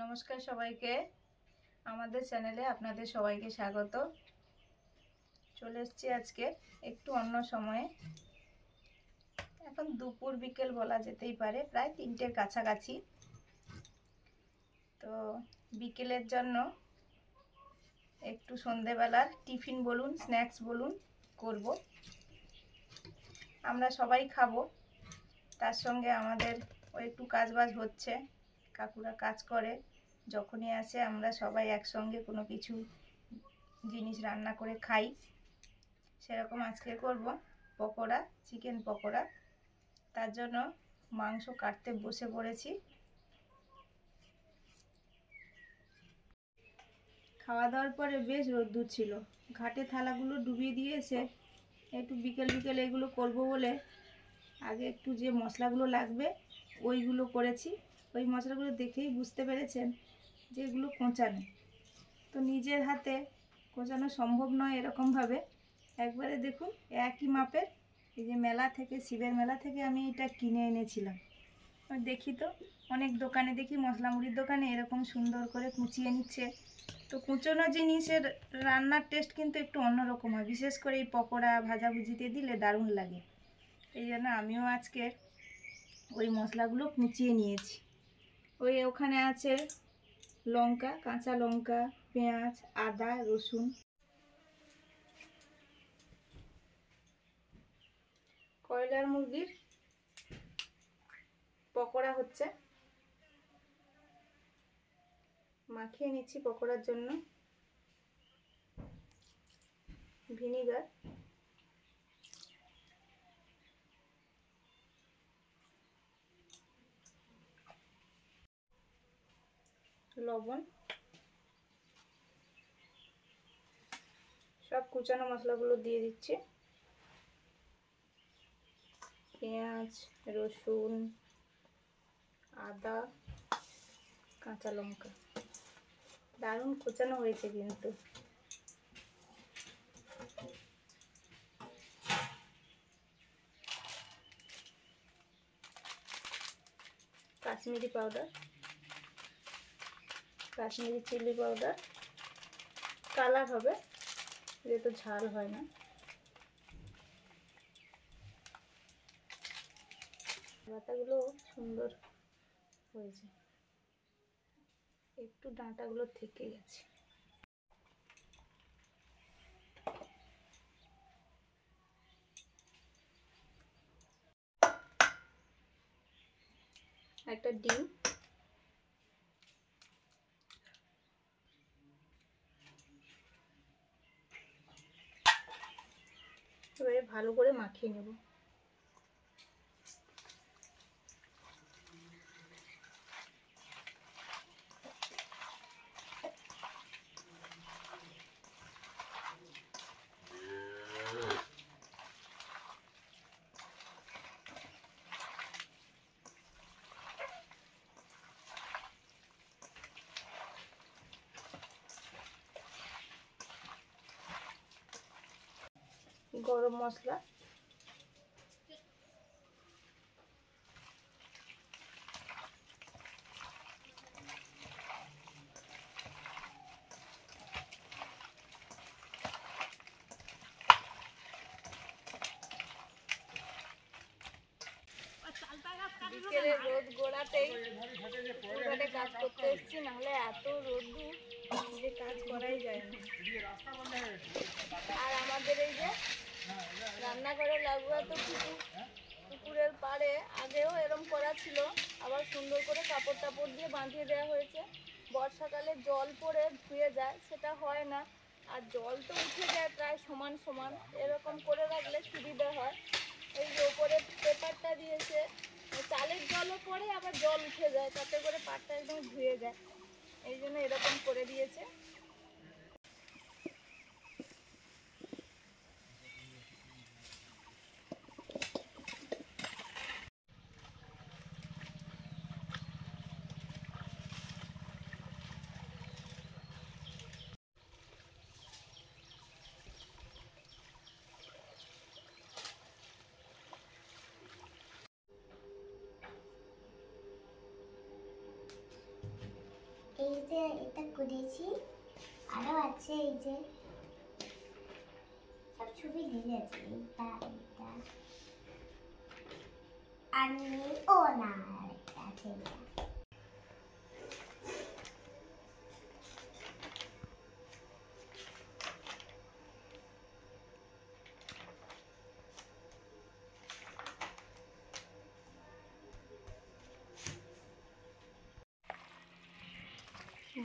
নমস্কার সবাইকে, আমাদের চ্যানেলে আপনাদের সবাইকে স্বাগত। চলে এসেছি আজকে একটু অন্য সময়ে। এখন দুপুর বিকেল বলা যেতেই পারে, প্রায় 3টের কাছাকাছি। তো বিকেলের জন্য একটু সন্ধেবেলার টিফিন বলুন, স্ন্যাক্স বলুন করব। আমরা সবাই খাবো, তার সঙ্গে আমাদের একটু কাজবাজ হচ্ছে। কাকুরা কাজ করে, যখনই আসে আমরা সবাই একসঙ্গে কোনো কিছু জিনিস রান্না করে খাই। সেরকম আজকে করব পকোড়া, চিকেন পকোড়া। তার জন্য মাংস কাটতে বসে পড়েছি। খাওয়া দাওয়ার পরে বেশ রোদ্দুর ছিল, ঘাটে থালাগুলো ডুবিয়ে দিয়ে এসে একটু বিকেল বিকেল এগুলো করব বলে আগে একটু যে মশলাগুলো লাগবে ওইগুলো করেছি। ওই মশলাগুলো দেখেই বুঝতে পেরেছেন যে এগুলো কোঁচানো, তো নিজের হাতে কোঁচানো সম্ভব নয় এরকমভাবে। একবারে দেখুন একই মাপের, এই যে মেলা থেকে, শিবের মেলা থেকে আমি এটা কিনে এনেছিলাম। দেখি তো অনেক দোকানে দেখি, মশলা মুড়ির দোকানে এরকম সুন্দর করে কুচিয়ে নিচ্ছে। তো কুচোনো জিনিসের রান্নার টেস্ট কিন্তু একটু অন্যরকম হয়, বিশেষ করে এই পকোড়া ভাজাভুজিতে দিলে দারুণ লাগে। এই জন্য আমিও আজকে ওই মশলাগুলো কুচিয়ে নিয়েছি। ওখানে আছে লঙ্কা, কাঁচা লঙ্কা, পেঁয়াজ, আদা, রসুন। কয়লার মুরগির পকোড়া হচ্ছে, মাখিয়ে নিচ্ছি পকোড়ার জন্য ভিনিগার, লবণ, সব কুচানো মশলাগুলো দিয়ে দিচ্ছি। পেঁয়াজ, রসুন, আদা, কাঁচা লঙ্কা, দারুণ কুচানো হয়েছে কিন্তু। Kashmiri powder, Kashmiri chili powder, colour হবে, যেহেতু ঝাল হয় না। পাতাগুলো সুন্দর হয়েছে, একটু ডাঁটাগুলো থেকে গেছে। একটা ডিম, এবারে ভালো করে মাখিয়ে নেব। গরম মশলা, বিকেলে রোদ গোড়াতেই পুরাটে কাজ করতে এসেছি, নাহলে এত রোদ্দুর যে কাজ করাই যায় না। আর আমাদের এই যে রান্নাঘরে লাগোয়া তো পুকুরের পাড়ে আগেও এরম করা ছিল, আবার সুন্দর করে কাপড় টাপড় দিয়ে বাঁধিয়ে দেওয়া হয়েছে। বর্ষাকালে জল পড়ে ধুয়ে যায়, সেটা হয় না। আর জল তো উঠে যায় প্রায় সমান সমান, এরকম করে রাখলে সুবিধা হয়। এই যে ওপরে পেপারটা দিয়েছে, চালের জলও পড়ে আবার জল উঠে যায়, তাতে করে পাটটা একদম ধুয়ে যায়, এই জন্য এরকম করে দিয়েছে। যে এটা করেছি, আরো আছে এই যে সব ছবি দিয়ে আছে। এটা আমি ও না এটা আছে এটা।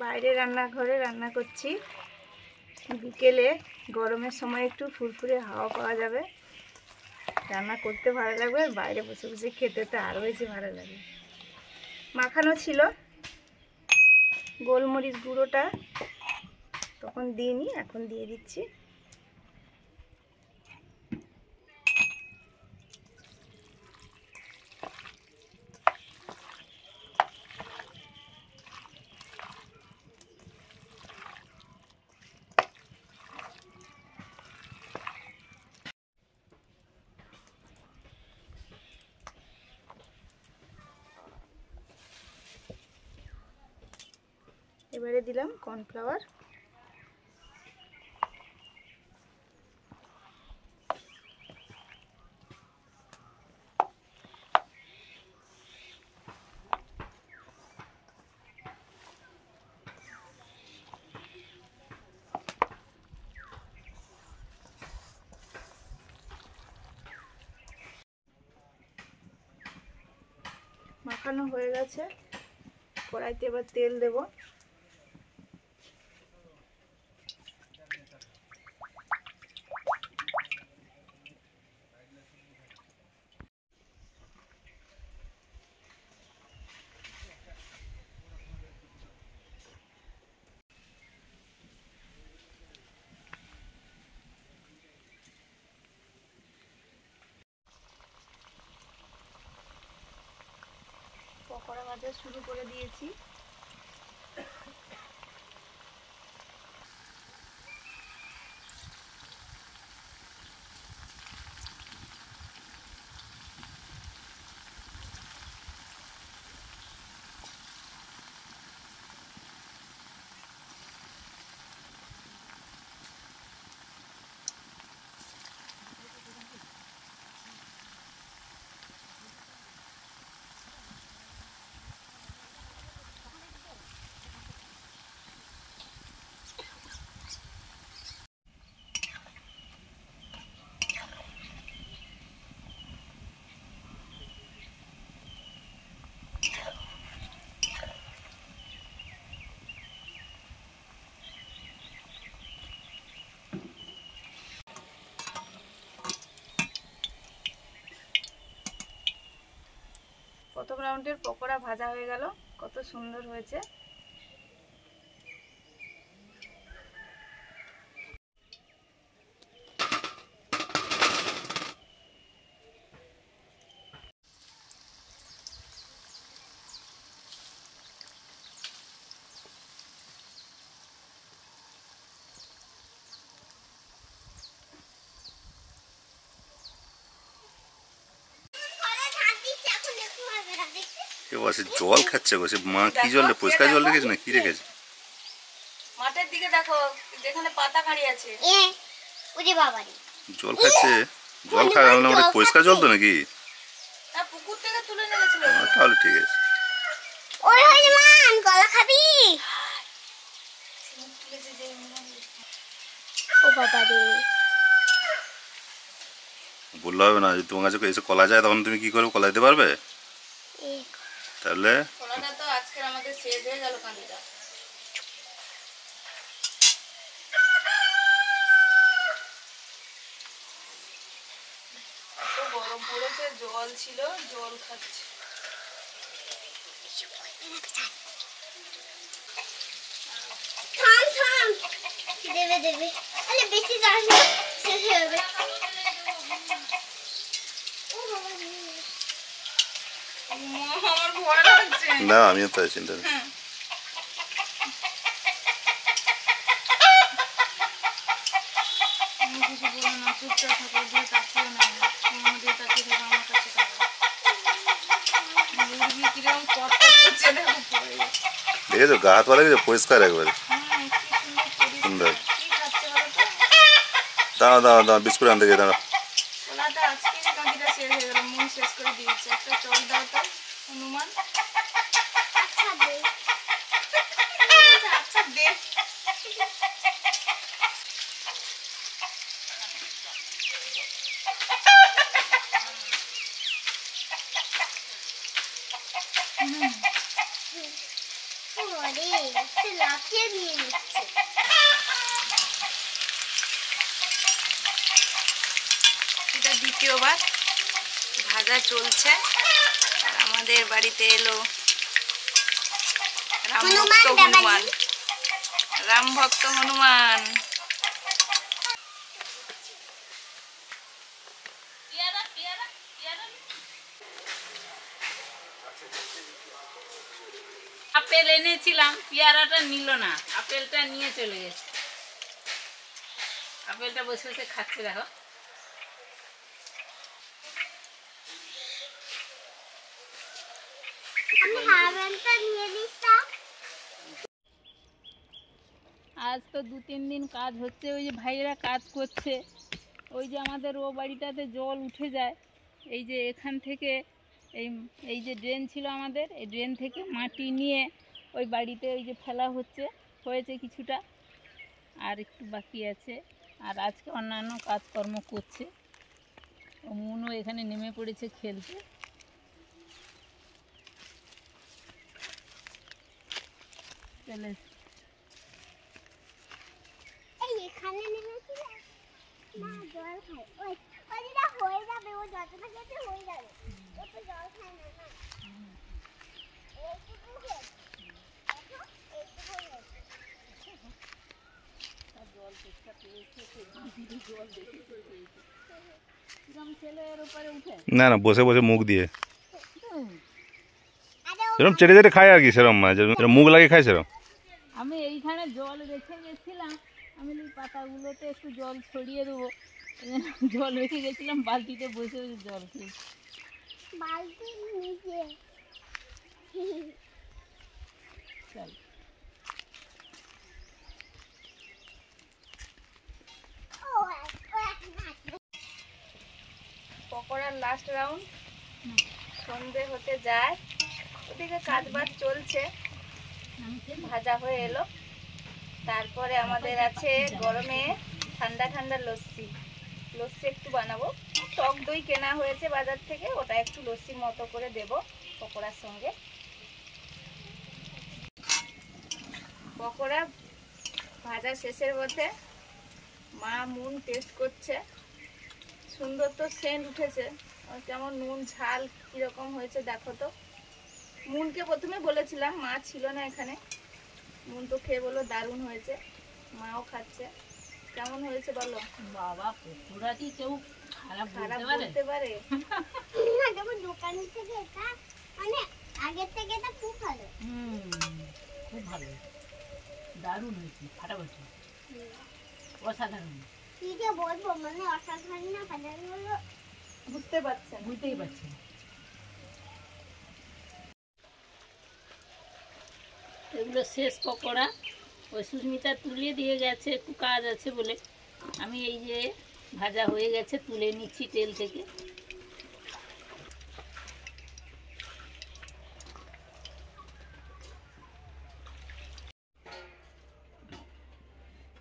বাইরে রান্নাঘরে রান্না করছি। বিকেলে গরমের সময় একটু ফুরফুরে হাওয়া পাওয়া যাবে, রান্না করতে ভালো লাগবে, বাইরে বসে বসে খেতে তো আরও বেশি ভালো লাগে। মাখানো ছিল, গোলমরিচ গুঁড়োটা তখন দিইনি, এখন দিয়ে দিচ্ছি। এবারে দিলাম কর্নফ্লাওয়ার। মাখানো হয়ে গেছে, কড়াইতে এবার তেল দেব। পকোড়া ভাজা শুরু করে দিয়েছি। প্রথম রাউন্ডের পকোড়া ভাজা হয়ে গেল, কত সুন্দর হয়েছে। জল খাচ্ছে গো, সে মা কি জল, পরিষ্কার জল রেখেছে না কি রেখেছে? মাঠের দিকে দেখো, যেখানে পাতা কাঁড়ি আছে ওরে বাবা রে, জল খাচ্ছে। জল খাওয়া মানে পরিষ্কার জল তো নাকি? না, পুকুর থেকে তুলে নিয়ে গেছিল। তাহলে ঠিক আছে। ওই হনুমান কলা খাবি? ও বাবা রে, বললে হবে না, যদি তোমার কাছে এসে কলা যায় তখন তুমি কি করে কলা দিতে পারবে? তাহলে কলাটা তো আজকের আমাদের শেষ হয়ে গেল কাঁদিটা। এত গরম পড়েছে, জল ছিল, জল খাচ্ছে। থাম থাম, দেবে দেবে, আরে বেশি যাস না, শেষ হয়ে যাবে। আমার ভয় লাগছে। না, আমিও তাই চিন্তা নেই। কিছু বলো না, চুপচাপ থাকো, দিয়ে তাকিও না, আমার দিয়ে তাকিয়ে থাকো, আমার কাছে থাকো। মুরগি কিরকম কট করছে দেখো। দেখেছো গা হাত পা লেগেছে পরিষ্কার একবারে হ্যাঁ কি সুন্দর। সুন্দর পরিষ্কার। কি খাচ্ছে বলো তো? দাঁড়াও দাঁড়াও দাঁড়াও বিস্কুট আনতে গিয়ে দাঁড়াও। ছোলাটা আজকেই কাঁদিটা শেষ হয়ে গেল, মন শেষ করে দিয়েছে। একটা চল দাও তো হনুমান। আচ্ছা দে। আচ্ছা দে। ওরে সে লাফিয়ে নিয়ে নিচ্ছে। এটা দ্বিতীয়বার ভাজা চলছে। আর আমাদের বাড়িতে এলো রামভক্ত হনুমান। রামভক্ত হনুমান। আপেল এনেছিলাম, পেয়ারাটা নিল না, আপেলটা নিয়ে চলে গেছে। আপেলটা বসে বসে খাচ্ছে দেখো। আমি হারবেনটা নিয়ে নিতাম। আজ তো 2-3 দিন কাজ হচ্ছে, ওই যে ভাইয়েরা কাজ করছে। ওই যে আমাদের ও বাড়িটাতে জল উঠে যায়, এই যে এখান থেকে এই এই যে ড্রেন ছিল আমাদের, এই ড্রেন থেকে মাটি নিয়ে ওই বাড়িতে ওই যে ফেলা হয়েছে কিছুটা, আর একটু বাকি আছে। আর আজকে অন্যান্য কাজকর্ম করছে। ও মুনও এখানে নেমে পড়েছে খেলতে। চলে এই এখানে নেমেছিলাম না জল খাই। ওই ওইটা হয়ে যাবে, ও যতটা খেতে হয়ে যাবে। ও তো জল খায় না না। এইটুকু খেয়েছে। দেখো এইটুকু খেয়েছে। ছেলের উপরে উঠে না না বসে বসে মুখ দিয়ে আরে ও যেরকম চেটে চেটে খায় আর কি, সেরকম মানে যেরকম মুখ লাগিয়ে খায় সেরকম। আমি এইখানে জল রেখে গেছিলাম, আমি এই পাতাগুলোতে একটু জল ছড়িয়ে দেবো, এই জন্য জল রেখে গেছিলাম, বালতিতে বসে বসে জল খেয়েছি। বালতির নিচে। চল ও এখন আসবে। পকোড়ার লাস্ট রাউন্ড সন্ধে হতে যায়। ওদিকে কাজ বাজ চলছে, ভাজা হয়ে এলো। তারপরে আমাদের আছে গরমে ঠান্ডা ঠান্ডা লস্যি। লস্যি একটু বানাবো। টক দই কেনা হয়েছে বাজার থেকে, ওটা একটু লস্যির মতো করে দেব পকোড়ার সঙ্গে। পকোড়া ভাজা শেষের পথে মা নুন টেস্ট করছে। সুন্দর তো সেন্ট উঠেছে, আর কেমন নুন ঝাল কিরকম হয়েছে দেখো তো। মুনকে প্রথমে বলেছিলাম, মা ছিল না এখানে। মুন তো খেয়ে বললো দারুণ হয়েছে, মাও খাচ্ছে। কেমন হয়েছে বলো? বাবা, পকোড়া কি কেউ খারাপ খারাপ বলতে পারে? বলতে পারে? না দেখো দোকান থেকে এটা মানে আগের থেকে এটা খুব ভালো। খুব ভালো, দারুণ হয়েছে, ফাটাফাটি, অসাধারণ। কি যে বলবো, মানে অসাধারণ না সাধারণ হলো। বুঝতে পারছেন? বুঝতেই পারছি না। এগুলো শেষ পকোড়া। ওই সুস্মিতা তুলে দিয়ে গেছে, একটু কাজ আছে বলে। আমি এই যে ভাজা হয়ে গেছে তুলে নিচ্ছি তেল থেকে।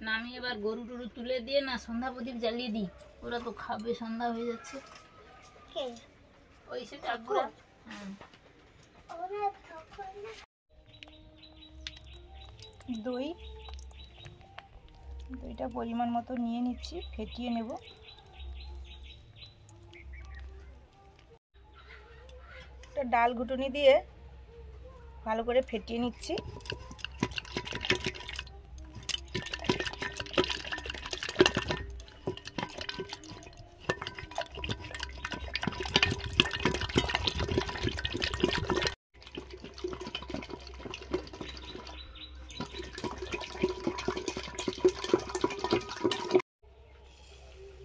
না আমি এবার গরু টরু তুলে দিয়ে না সন্ধ্যা প্রদীপ জ্বালিয়ে দিই, ওরা তো খাবে, সন্ধ্যা হয়ে যাচ্ছে। কে ওই সে ঠাকুরা। হ্যাঁ, ওরা তখন না দইটা পরিমাণ মতো নিয়ে নিচ্ছি, ফেটিয়ে নেব। একটা ডাল ঘুটুনি দিয়ে ভালো করে ফেটিয়ে নিচ্ছি।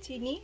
চিনি,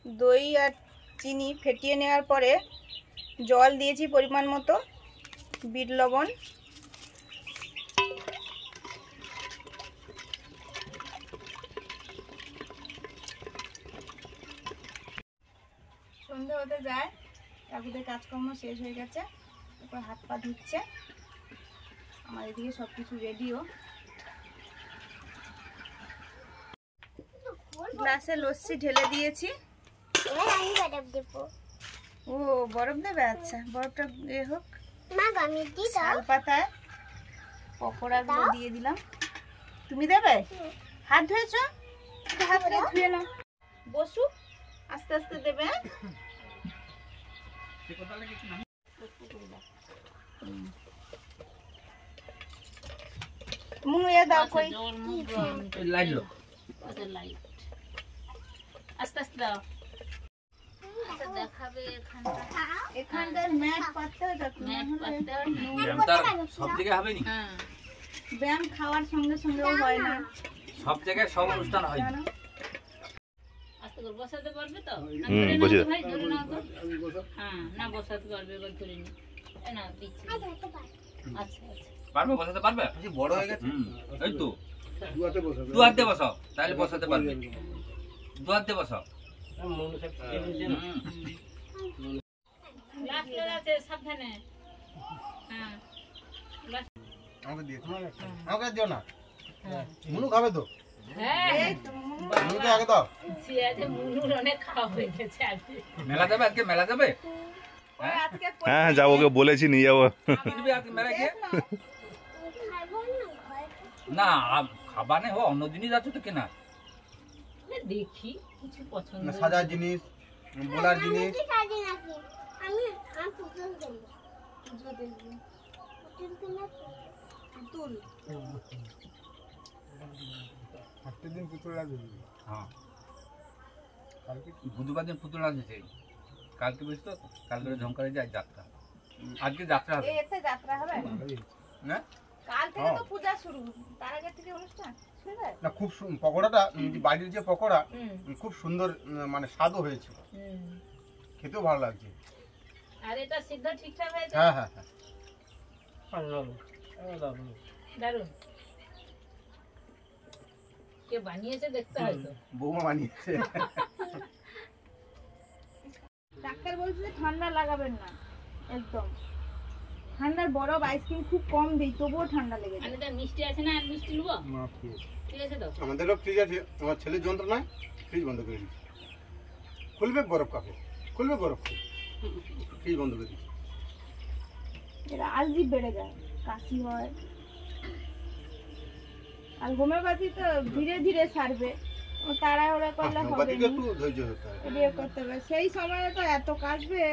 দই আর চিনি ফেটিয়ে নেওয়ার পরে জল দিয়েছি পরিমাণ মতো, বিট লবণ, সন্ধ্যা হতে যায়, কাকুদের কাজকর্ম শেষ হয়ে গেছে, তারপর হাত পা ধুচ্ছে। আমার এদিকে সব কিছু রেডিও। গ্লাসে লস্যি ঢেলে দিয়েছি। এবার আমি বরফ দেবো। ও বরফ দেবে? আচ্ছা, বরফটা এ হোক। মা আমি দিই দাও। শাল পাতায় পকোড়াগুলো দিয়ে দিলাম। তুমি দেবে? হাত ধুয়েছো? একটু হাতটা ধুয়ে নাও। বসু, আস্তে আস্তে দেবে। মুয়ে দাও কই। আস্তে আস্তে দাও। আচ্ছা দেখাবে এখানকার ম্যাট পাততে হয়, সব জায়গায় হবে নি, হ্যাঁ ব্যায়াম খাওয়ার সঙ্গে সঙ্গেও হয় না, সব জায়গায় সব অনুষ্ঠান হয় জানো? আস্তে করে বসাতে পারবে তো? না, হুম, ধরে নাও বসিয়ে তো দাও। ভাই, ধরে নাও তো। হ্যাঁ, না বসাতে পারবে, এবার ধরে নি। এ না দিচ্ছি। আচ্ছা আচ্ছা। পারবে, বসাতে পারবে? বড় হয়ে গেছে। এই তো দু হাত দিয়ে বসাও, তাহলে বসাতে পারবে। দু হাত দিয়ে বসাও। গ্লাস লেগে আছে, সাবধানে। হ্যাঁ আমাকে দিয়ে আমাকে দিও না, মুনু খাবে তো, হ্যাঁ এই তো মুনু। মুনুকে আগে দাও। সে আছে, মুনুর অনেক খাওয়া হয়ে গেছে আজকে। মেলা যাবে আজকে, মেলা যাবে? ওই আজকে হ্যাঁ হ্যাঁ যাবো, ওকে বলেছি নিয়ে যাবো। দিবি আজকে মেলা গিয়ে? খাবো না ঘরে। না, খাবার নেই, অন্য জিনিস আছে তো কেনা। দেখি কিছু পছন্দ সাজার জিনিস, বলার জিনিস। কি সাজি নাকি? আমি পুতুল দেবো। পুজো দেখবি। পুতুল কিনে পুতুল। আজকের দিন পুতুল লাগবে। হ্যাঁ, কালকে বুধবার দিন পুতুল আসছে, কালকে বুঝতো, কালকে ঝঙ্কারে যায় যাত্রা, আজকে যাত্রা হবে। এই এতে যাত্রা হবে? না কাল থেকে তো পূজা শুরু, তার আগে থেকে অনুষ্ঠান শুনবে? না, খুব পকোড়াটা বাড়ির যে পকোড়া হুম খুব সুন্দর, মানে স্বাদও হয়েছে, হুম। খেতেও ভালো লাগছে। আর এটা সিদ্ধ ঠিকঠাক হয়েছে? হ্যাঁ হ্যাঁ হ্যাঁ, দারুন। কে বানিয়েছে দেখতে হয়তো। বৌমা বানিয়েছে। ডাক্তার বলছে যে ঠান্ডা লাগাবেন না একদম। ঠান্ডার বরফ আইসক্রিম খুব কম দিই, তবুও ঠান্ডা লেগে আর যায়। এটা মিষ্টি আছে না, আর মিষ্টি নেবো? ঠিক আছে তো? আমাদেরও ফ্রিজ আছে, আমার ছেলের যন্ত্রণায় ফ্রিজ বন্ধ করে দিচ্ছি। খুলবে বরফ কাপে, খুলবে বরফ, ফ্রিজ বন্ধ করে দিচ্ছি। এটা আলজি বেড়ে যায়, কাশি হয়। আর হোমিওপ্যাথি তো ধীরে ধীরে সারবে, ও তাড়াহুড়া করলে হবে হোমিওপ্যাথিকে না। একটু ধৈর্য ধরতে হবে। বিয়ে করতে হবে, সেই সময়ে তো এত কাশবে।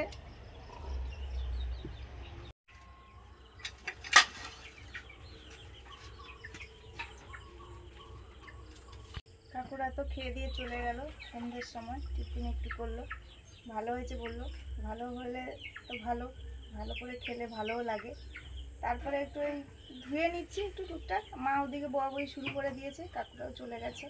কাকুরা তো খেয়ে দিয়ে চলে গেল সন্ধ্যের সময়, টিফিন একটু করলো, ভালো হয়েছে বললো। ভালো হলে তো ভালো, ভালো করে খেলে ভালোও লাগে। তারপরে একটু এই ধুয়ে নিচ্ছি একটু টুকটাক, মা ওদিকে বড় বই শুরু করে দিয়েছে, কাকুরাও চলে গেছে।